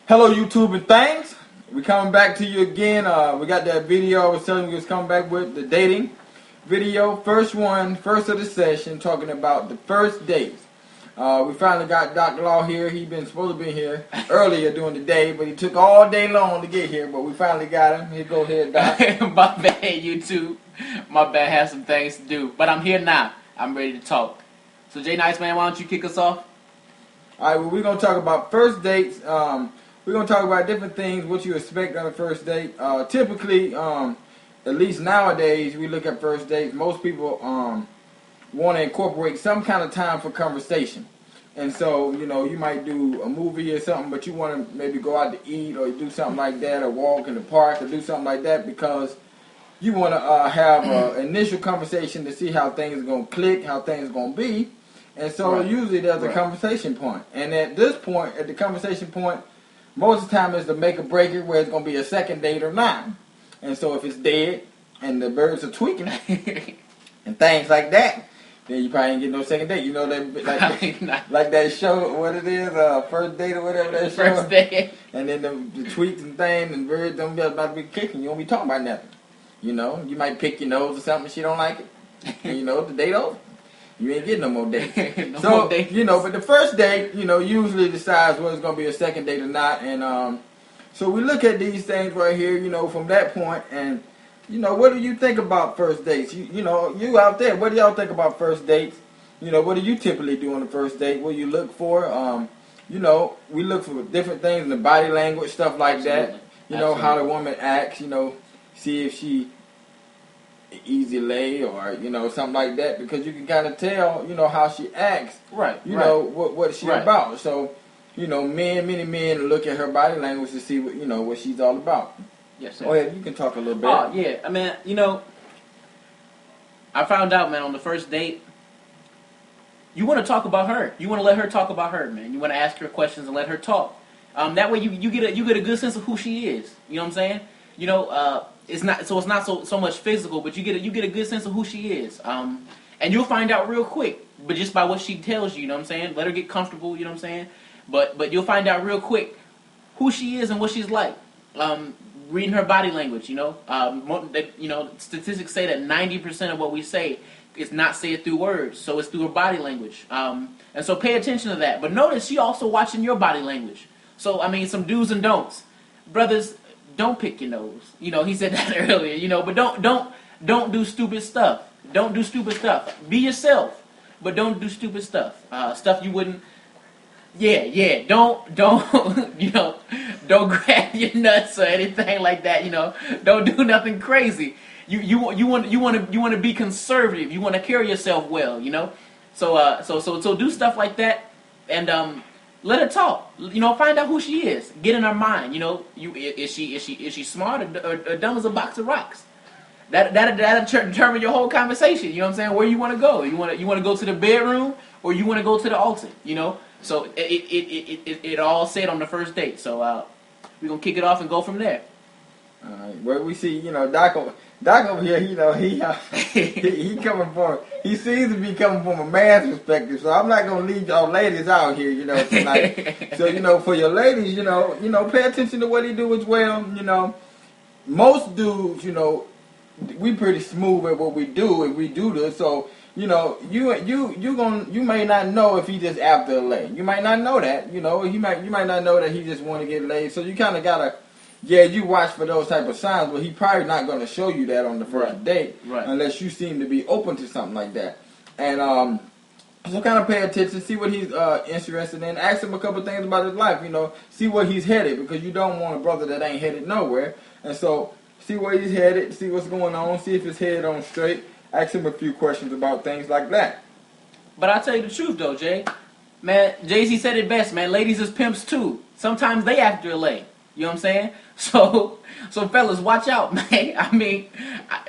Hello, YouTube and things. We coming back to you again. We got that video I was telling you was coming back with, the dating video. First of the session, talking about the first dates. We finally got Dr. Law here. He been supposed to be here earlier during the day, but he took all day long to get here. But we finally got him. Here, go ahead, Doc. My bad, YouTube. My bad, have some things to do. But I'm here now. I'm ready to talk. So, jnice, man, why don't you kick us off? All right, well, we're going to talk about first dates. We're going to talk about different things, what you expect on a first date. Typically, at least nowadays, we look at first dates. Most people want to incorporate some kind of time for conversation. And so, you know, you might do a movie or something, but you want to maybe go out to eat or do something like that, or walk in the park or do something like that, because you want to have an initial conversation to see how things are going to click, how things are going to be. And so usually there's a conversation point. And at this point, at the conversation point, most of the time it's the make or break it, where it's going to be a second date or not. And so if it's dead and the birds are tweaking and things like that, then you probably ain't get no second date. You know that like that show, what it is, First Date or whatever that show. First Date. And then the tweaks and things and birds don't be about to be kicking. You don't be talking about nothing. You know, you might pick your nose or something. She don't like it. And you know, the date over. You ain't getting no more dates. More dates. You know, but the first date, you know, usually decides whether it's going to be a second date or not. And so we look at these things right here, you know, from that point. And, you know, what do you think about first dates? You know, you out there, what do y'all think about first dates? You know, what do you typically do on the first date? What do you look for? You know, we look for different things in the body language, stuff like that. You know, how the woman acts, you know, see if she easy lay or, you know, something like that, because you can kind of tell, you know, how she acts. You know, what she's about. So, you know, many men look at her body language to see what, you know, what she's all about. Yes, sir. Go ahead, you can talk a little bit. Oh, yeah. I mean, you know, I found out, man, on the first date, you want to talk about her. You want to let her talk about her, man. You want to ask her questions and let her talk. That way you get a good sense of who she is. You know what I'm saying? You know, it's not so much physical, but you get a good sense of who she is. And you'll find out real quick, but just by what she tells you, you know what I'm saying? Let her get comfortable, you know what I'm saying? But you'll find out real quick who she is and what she's like. Reading her body language, you know. Statistics say that 90% of what we say is not said through words, so it's through her body language. And so pay attention to that. But notice she also watching your body language. So, I mean, some do's and don'ts. Brothers, don't pick your nose. You know, he said that earlier, you know, but don't do stupid stuff. Don't do stupid stuff. Be yourself, but don't do stupid stuff. Stuff you wouldn't. Yeah. Don't you know, don't grab your nuts or anything like that, you know. Don't do nothing crazy. You want to be conservative. You want to carry yourself well, you know. So do stuff like that, and let her talk. You know, find out who she is. Get in her mind. You know, is she smart or dumb as a box of rocks? That'll determine your whole conversation. You know what I'm saying? Where you want to go? You want to go to the bedroom, or you want to go to the altar? You know. So it all said on the first date. So we're gonna kick it off and go from there. All right. Well, we see, you know, Doc over here, you know, he coming from, he seems to be coming from a man's perspective. So I'm not gonna leave y'all ladies out here, you know, tonight. So, you know, for your ladies, you know, pay attention to what he do as well. You know, most dudes, you know, we pretty smooth at what we do, and we do this. So, you know, you may not know if he just after a lay. You might not know that. You know, you might not know that he just want to get laid. So you kind of gotta. Yeah, you watch for those type of signs, but he probably not going to show you that on the first date unless you seem to be open to something like that. And so kind of pay attention, see what he's interested in, ask him a couple things about his life, you know, see where he's headed, because you don't want a brother that ain't headed nowhere. And so see where he's headed, see what's going on, see if his head on straight, ask him a few questions about things like that. But I'll tell you the truth, though, Jay. Man, Jay-Z said it best, man. Ladies is pimps, too. Sometimes they after a lay. You know what I'm saying? So fellas, watch out, man. I mean,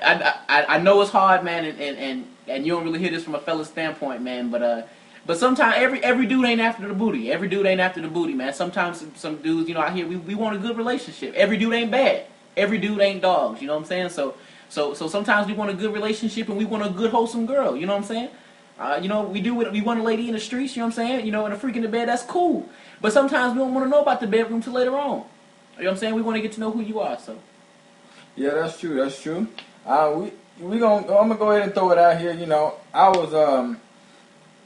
I know it's hard, man, and you don't really hear this from a fella's standpoint, man. But sometimes every dude ain't after the booty. Every dude ain't after the booty, man. Sometimes some dudes, you know, out here we want a good relationship. Every dude ain't bad. Every dude ain't dogs. You know what I'm saying? So sometimes we want a good relationship and we want a good wholesome girl. You know what I'm saying? We want a lady in the streets, you know what I'm saying? And a freak in the bed, that's cool. But sometimes we don't want to know about the bedroom till later on. You know what I'm saying? We want to get to know who you are, so. Yeah, that's true. That's true. I'm gonna go ahead and throw it out here. I was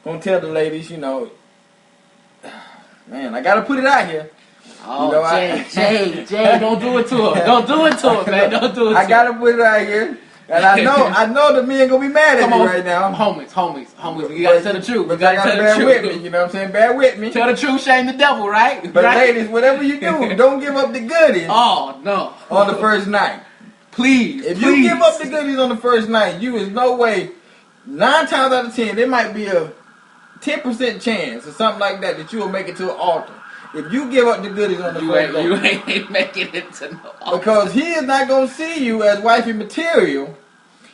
gonna tell the ladies. Man, I gotta put it out here. Oh, Jay, don't do it to her. Don't do it to her, man. Don't do it to her. I gotta put it out here. And I know the men gonna be mad at me right now. Homies, you gotta tell the truth. But you gotta bear with me, you know what I'm saying? Bear with me. Tell the truth, shame the devil, right? But right? ladies, whatever you do, don't give up the goodies. Oh, no. On the first night. Please, If you give up the goodies on the first night, you is no way, 9 times out of 10, there might be a 10% chance or something like that you will make it to an altar. If you give up the goodies on the first night. You ain't making it to no altar. Because he is not going to see you as wifey material.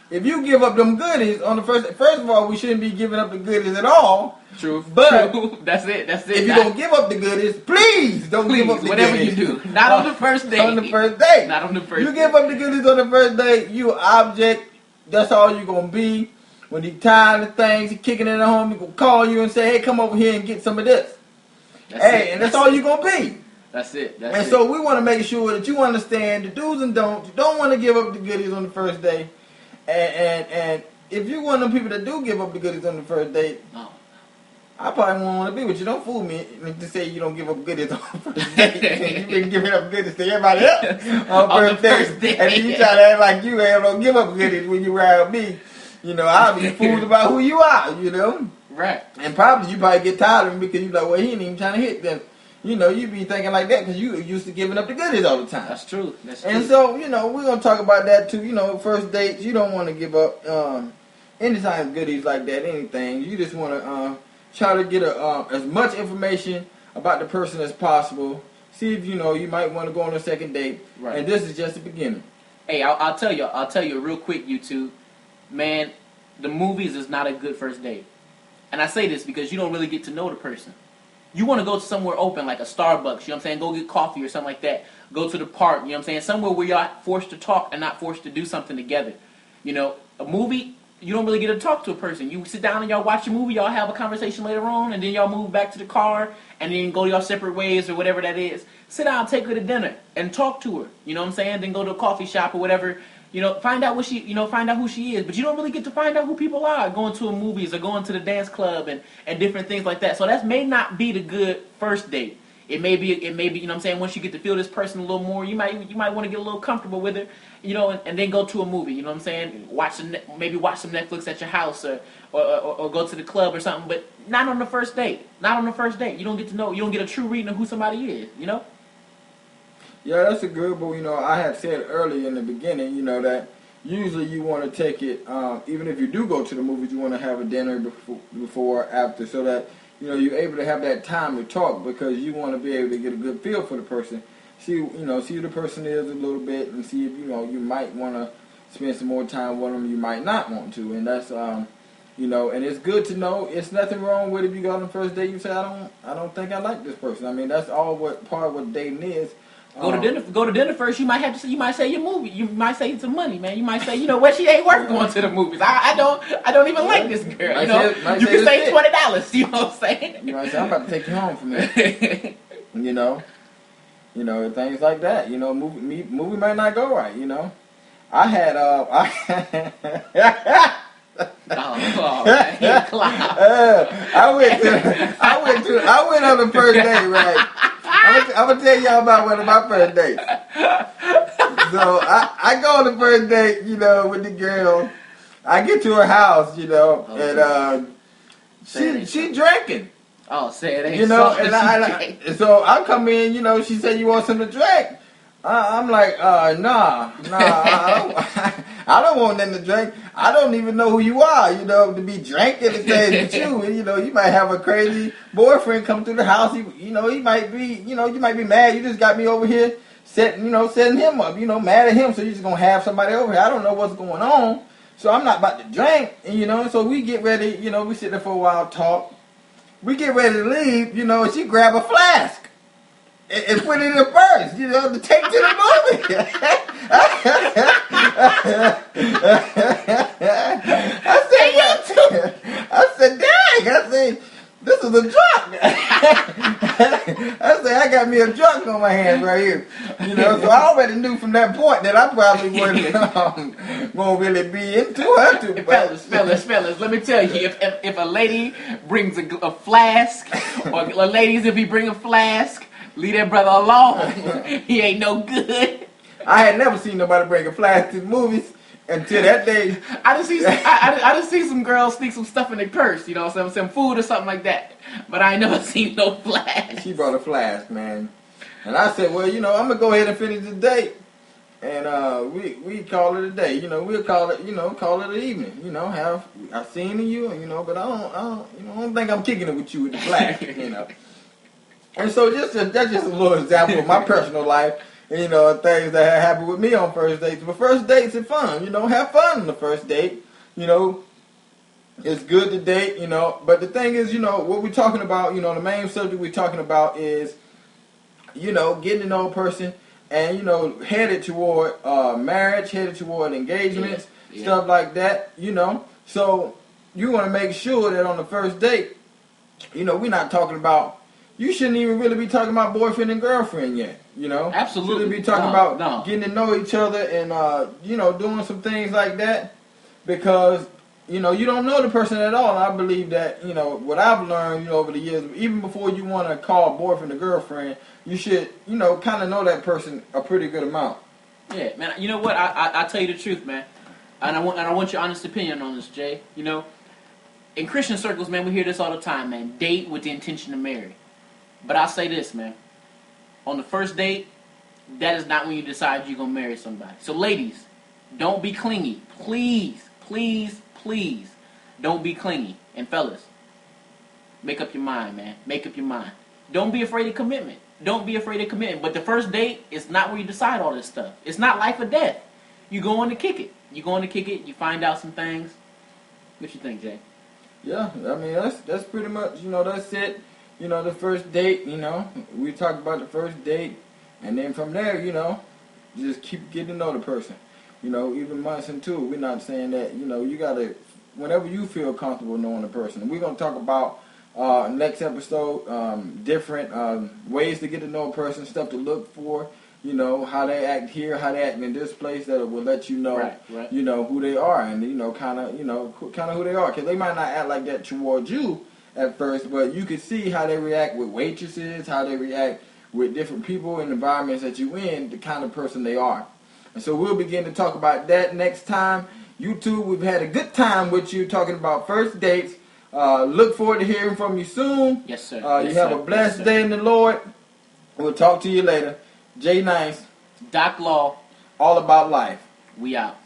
If you give up them goodies on the first of all, we shouldn't be giving up the goodies at all. True. But true. That's it. If you're going to give up the goodies, please don't give up the whatever goodies. Whatever you do. Not on the first day. On the first day. Not on the first You day. give up the goodies on the first day, you an object. That's all you're going to be. When he tired of things, he kicking in the home, he going to call you and say, hey, come over here and get some of this. That's all you're going to be. That's it. So we want to make sure that you understand the do's and don'ts. You don't want to give up the goodies on the first day. And if you're one of them people that do give up the goodies on the first date, I probably won't want to be with you. Don't fool me to say you don't give up goodies on the first date. You've been giving up goodies to everybody else on the first date. And then you try to act like you don't give up goodies when you ride with me. I'll be fooled about who you are, Right. And you probably get tired of him because you're like, well, he ain't even trying to hit them. You be thinking like that because you used to giving up the goodies all the time. That's true. And so, we're going to talk about that too. First dates, you don't want to give up any kind of goodies like that, anything. You just want to try to get as much information about the person as possible. See if, you might want to go on a second date. Right. And this is just the beginning. Hey, I'll tell you real quick, you two. Man, the movies is not a good first date. And I say this because you don't really get to know the person. You want to go to somewhere open like a Starbucks, you know what I'm saying? Go get coffee or something like that. Go to the park, you know what I'm saying? Somewhere where y'all forced to talk and not forced to do something together. A movie, you don't really get to talk to a person. You sit down and y'all watch a movie, y'all have a conversation later on, and then y'all move back to the car, and then go y'all separate ways or whatever that is. Sit down, take her to dinner, and talk to her, you know what I'm saying? Then go to a coffee shop or whatever. Find out find out who she is. But you don't really get to find out who people are going to movies or going to the dance club and different things like that. So that may not be the good first date. It may be, you know what I'm saying, once you get to feel this person a little more, you might want to get a little comfortable with her, and then go to a movie, you know what I'm saying? Maybe watch some Netflix at your house or go to the club or something, but not on the first date. Not on the first date. You don't get a true reading of who somebody is, Yeah, that's a good, but I had said earlier in the beginning, that usually you want to take it, even if you do go to the movies, you want to have a dinner before or after, so that you're able to have that time to talk because you want to be able to get a good feel for the person, see who the person is a little bit, and see if you might want to spend some more time with them, you might not want to, and that's and it's good to know. It's nothing wrong with if you go on the first date, you say I don't think I like this person. I mean that's all part of what dating is. Go to dinner first. You might say your movie. You might say some money, man. You might say, what she ain't worth going to the movies. I don't even like this girl. You can say $20. You know what I'm saying? You might say I'm about to take you home from there. Things like that. Movie might not go right. I had I went on the first date, right? I'm gonna tell y'all about one of my first dates. So I go on the first date, with the girl. I get to her house, and she drinking. Oh, say it ain't so I come in, she said you want something to drink. I'm like, nah, I don't want nothing to drink. I don't even know who you are, to be drinking and saying with you. You might have a crazy boyfriend come through the house. He might be, you might be mad. You just got me over here setting him up, mad at him. So you're just going to have somebody over here. I don't know what's going on. So I'm not about to drink, so we get ready, we sit there for a while, talk. We get ready to leave, and she grab a flask. And put it in her purse, to take to the movie. I said, dang, I said, this is a drunk. I said, I got me a drunk on my hands right here. You know, so I already knew from that point that I probably wasn't going to really be into her too much. Fellas, let me tell you, if a lady brings a flask, or ladies, if he bring a flask, leave that brother alone. He ain't no good. I had never seen nobody bring a flask to the movies until that day. I just see some girls sneak some stuff in their purse, you know, some food or something like that. But I ain't never seen no flask. She brought a flask, man. And I said, well, you know, I'm going to go ahead and finish the date. And we call it a day. You know, we'll call it, call it an evening. You know, I seen you, you know, but I don't think I'm kicking it with you with the flask, you know. And so that's just a little example of my personal life. You know, things that have happened with me on first dates. But first dates are fun. You know, have fun on the first date. You know, it's good to date, you know. But the thing is, you know, what we're talking about, you know, the main subject we're talking about is, you know, getting to know a person and, you know, headed toward marriage, headed toward engagements, stuff like that, you know. So you want to make sure that on the first date, you know, we're not talking about, you shouldn't even really be talking about boyfriend and girlfriend yet, you know. Absolutely. You should be talking about getting to know each other and, you know, doing some things like that because, you know, you don't know the person at all. And I believe that, you know, what I've learned, you know, over the years, even before you want to call boyfriend or girlfriend, you should, you know, kind of know that person a pretty good amount. Yeah, man. You know what? I tell you the truth, man. And I want your honest opinion on this, Jay. You know, in Christian circles, man, we hear this all the time, man. Date with the intention to marry. But I'll say this, man. On the first date, that is not when you decide you're going to marry somebody. So, ladies, don't be clingy. Please, please, please, don't be clingy. And fellas, make up your mind, man. Make up your mind. Don't be afraid of commitment. Don't be afraid of commitment. But the first date is not where you decide all this stuff. It's not life or death. You go on to kick it. You go on to kick it. You find out some things. What you think, Jay? Yeah, I mean, that's pretty much, you know, that's it. You know, the first date, you know, we talk about the first date, and then from there, you know, just keep getting to know the person. You know, even months into it, we're not saying that, you know, you got to, whenever you feel comfortable knowing the person. And we're going to talk about, next episode, different ways to get to know a person, stuff to look for, you know, how they act here, how they act in this place, that will let you know, right. you know, who they are, and, you know, kind of who they are. Because they might not act like that towards you at first, but you can see how they react with waitresses, how they react with different people and environments that you in, the kind of person they are. And so we'll begin to talk about that next time. YouTube, we've had a good time with you talking about first dates. Look forward to hearing from you soon. Yes, sir. You have a blessed day in the Lord. We'll talk to you later. jnice. Doc Law. All about life. We out.